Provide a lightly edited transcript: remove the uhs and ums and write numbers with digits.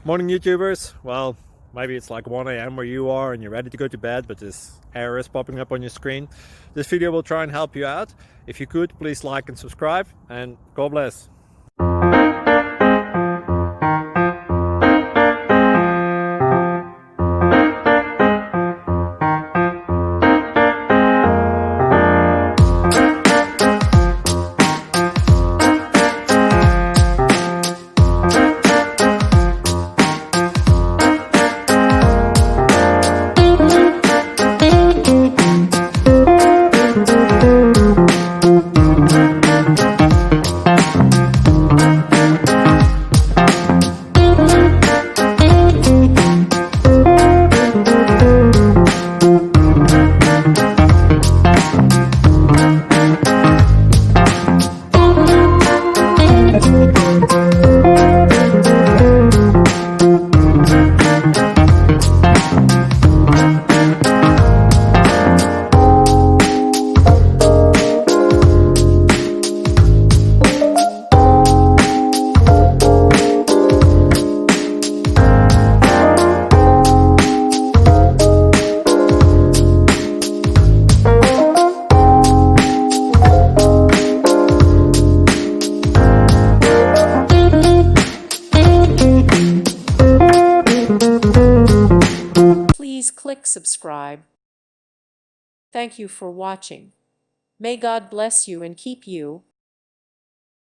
Morning YouTubers. Well, maybe it's like 1 a.m. where you are and you're ready to go to bed, but this error is popping up on your screen. This video will try and help you out. If you could, please like and subscribe, and God bless. Please click subscribe. Thank you for watching. May God bless you and keep you.